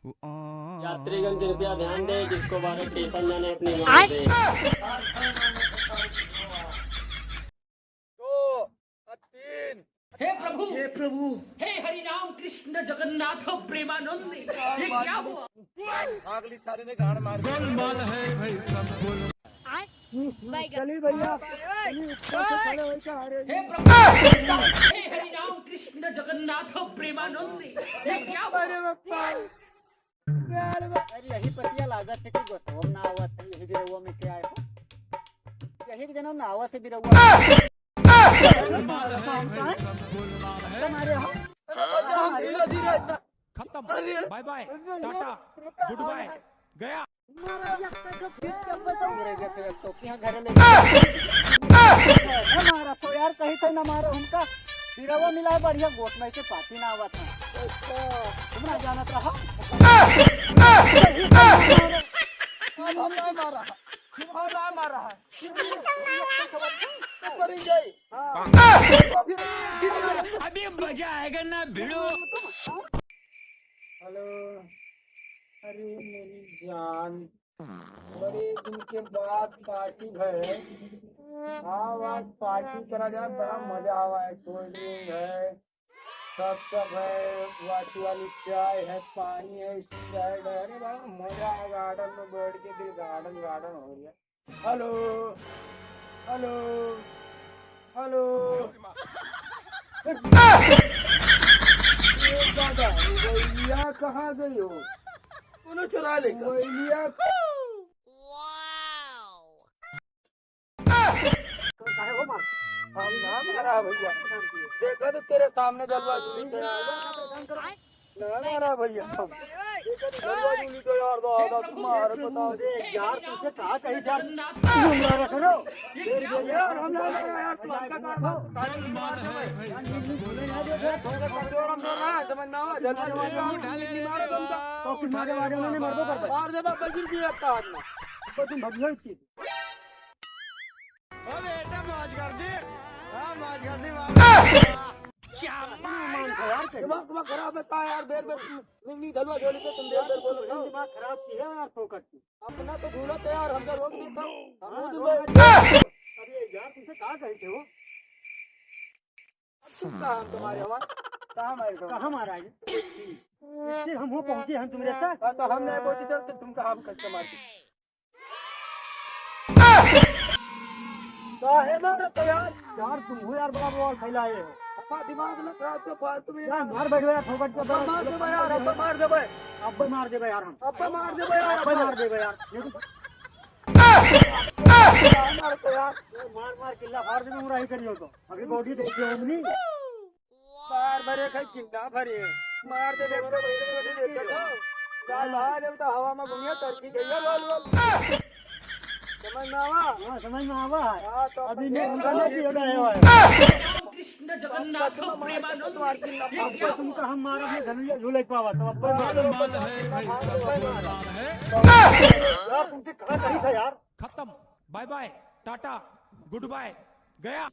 यात्रीगण कृपया ध्यान दें, जिसको बारह स्टेशन जाने अपनी मांग दे। हे प्रभु, हे प्रभु, हे हरि राम कृष्ण जगन्नाथ प्रेमानंद, ये क्या हुआ? अगली सारी ने गाड़ मार दी। गोलमाल है भाई सब गोल। चलिए भैया, चलिए ऊपर से खड़े होकर आ रहे हे प्रभु, हे हरि राम कृष्ण जगन्नाथ प्रेमानंद, ये क्या हुआ? अरे यही पतिया लागत है कि बताओ ना आवत है, यही बिरहुआ में क्या है? यही जन्म ना आवत है बिरहुआ। गोलमाल है भाई सब गोलमाल है। हमारे यहाँ खत्म, bye bye, tata, good bye, गया। हमारा तो यार कहीं से न मारो उनका बिरवा मिला है बढ़िया गोट में से पाती ना हुआ था। तुमने जाना था मारा है अभी मजा आएगा ना भिड़ो। हेलो, अरे मेरी जान, बड़े दिन के बाद पार्टी है। हाँ, आज पार्टी करा जाए, बड़ा मजा आवा है। कोल्ड ड्रिंक है, सब है, वाटी वाली चाय है, पानी है, स्प्राइट है। अरे बड़ा मजा है, गार्डन में बैठ के दिल गार्डन गार्डन हो गया। हेलो हेलो हेलो, दादा भैया कहाँ गई हो? उन्हें चुरा ले भैया। मारा भैया, देखा तो तेरे सामने जलवा जूली मारा भैया। जलवा जूली तो यार दो आधा तुम्हारे बताओ यार, तुझे कहा कहीं जा करो यार। हम यार तुम्हारा गोलमाल है भाई सब मार दे बाबा गिर दिया तो तुम भगियो थी। बेटा मौज कर दी, मौज कर दी। दिमाग खराब है यार, देर नहीं धलवा झोली तो तुम देर बोलो। दिमाग खराब की है यार, फोकट की अपना तो भूला तो यार, हमका रोक नहीं था। अरे यार तुमसे कहा कही थे वो? तुम कहा हम तुम्हारे हवा कहाँ मारा है? इससे हम हो पहुंचे हम तुम्हारे साथ, तो हम नहीं पहुंची तो तुम कहा हम कष्ट मारते है मारा तो यार तुम हो यार, बड़ा बवाल फैलाए हो। अपना दिमाग में खराब तो फालतू में यार मार बैठो यार, फोकट को मार दे यार, अब मार दे अब मार दे यार, हम अब मार दे यार, अब मार दे यार। मार तो यार, मार किल्ला फाड़ दे मुरा ही करियो तो अभी बॉडी देखियो हमनी बार भरे खाई चिंता भरे मार दे मेरे बॉडी देख लो यार। बाहर जब तो हवा में घूमिया तरकी गई लाल समझ में आवा हाँ, तो अभी नहीं कृष्ण जगन्नाथ प्रेमानंद, तुमका हम मारा है धनुया झूले पावा तो अब गोलमाल है भाई सब गोलमाल है। यार तुमसे कहा कहीं था यार। खत्म, bye bye, tata, good bye, गया।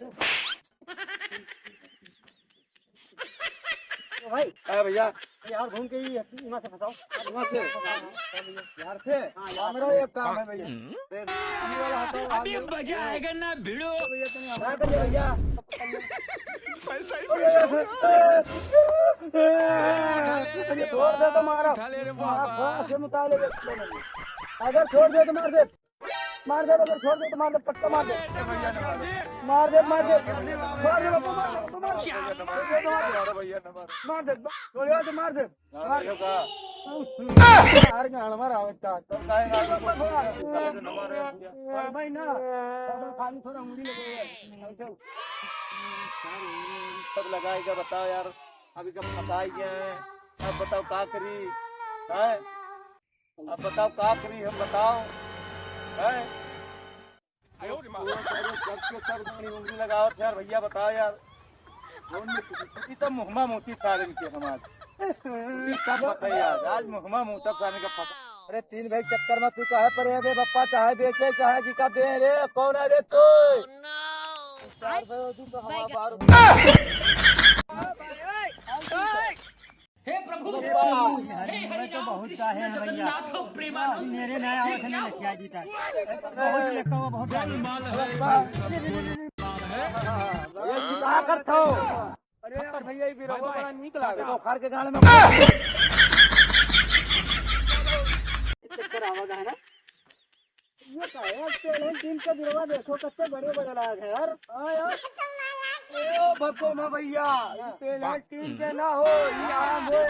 भाई भैया यार घूम के ही वहाँ से फंसाओ, वहाँ से यार से मेरा एक काम है भैया। अभी मजा आएगा ना भिड़ो। भैया पैसा ही छोड़ दे तो मारा उठा ले रे बाबा। मुताले अगर छोड़ दे तो मार दे अगर छोड़ दे तो मार दे, पक्का मार दे मार दे मार दे भाई ना खाली थोड़ा उंगली लगे सब लगाएगा। बताओ यार, अभी कब फंसाई गए हैं, अब बताओ क्या करी है? अब बताओ क्या करी हम, बताओ है? सब उंगली लगाओ यार भैया, बताओ यार। तो मुहमा मोती सारे के हमारे सब बताइए यार, आज मुहमा मोता खाने का फंसा। अरे तीन भाई चक्कर में तू कहे पर रे बप्पा, चाहे बेचे चाहे जिका दे रे, कौन है रे तू? चार भाई तू तो हमारा बाहर हे प्रभु हे हरि राम कृष्ण जगन्नाथ प्रेमानंद मेरे नया ये क्या हुआ? बहुत लिखा हुआ बहुत क्या करते हो? अरे यार भैया ये बिरवा बड़ा नीक लागे तो खार के गाल में चक्कर आवाज है ना। ये क्या है चैलेंज टीम का बिरवा देखो कितने बड़े बड़े लाग है यार। हां यार ओ बको में भैया चैलेंज टीम के ना हो ये आम हो यार।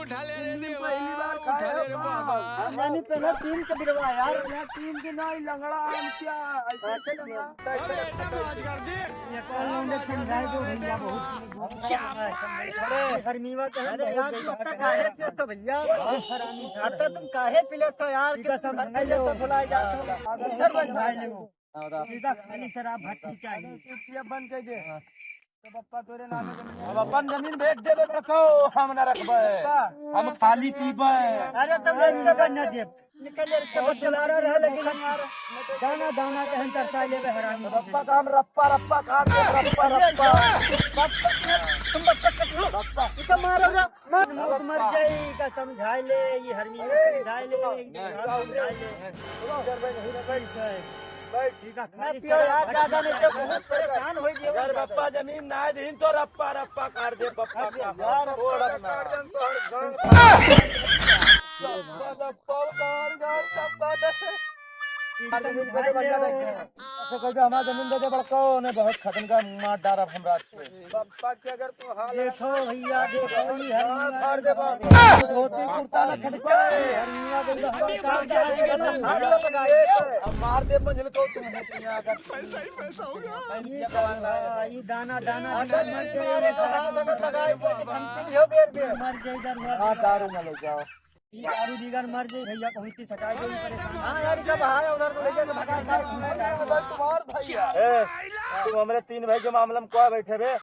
उठा ले पहली बार खाया रे बाबा। हमने पहले टीम का बिरवा यार टीम के ना लंगड़ा आम क्या ऐसे लंगड़ा ये कौन ने समझाए दो भैया बहुत गर्मी में तो अरे यार तब काहे पे तो भैया आता तुम काहे पिले तो यार कि समझाई ले तो भुला जाते हो सर समझाई ले सीधा खाली शराब भट्टी चाहिए ये बंद कर दे तो पप्पा तोरे नाम अब अपन जमीन बेच देबे रखो हम ना रखबे हम खाली पीबे। अरे तब से बन दे निकल रे चला रहा लेकिन यार दाना दाना कहन तरसा ले हरामी पप्पा का हम रप्पा रप्पा खा दे रप्पा रप्पा तुम रप्पा तो मारो रे मर जाई का समझाए ले ये हरमी समझाए ले समझाए ले पियो यार ज्यादा नहीं तो बहुत परेशान हो गए यार पप्पा जमीन ना दिन तो रप्पा रप्पा काट दे पप्पा का यार छोड़ अपना हमारा जमीन दे बड़को ने बहुत खत्म का मार डारा हमरा पप्पा के अगर तो हाल देखो भैया देखो ये फाड़ दे धोती कुर्ता ना खटके अब मार दे मंजिल को तुमने पिया का पैसा हो गया ये दाना दाना मर जाए इधर हां दारू ना ले जाओ दारू दीगर मर जाए भैया पहुंचती सटाई गई परेशान। हां यार जब आए उधर को लेके भगा तुम्हार भैया तुम हमारे 3 भाई के मामले में कोई बैठे बे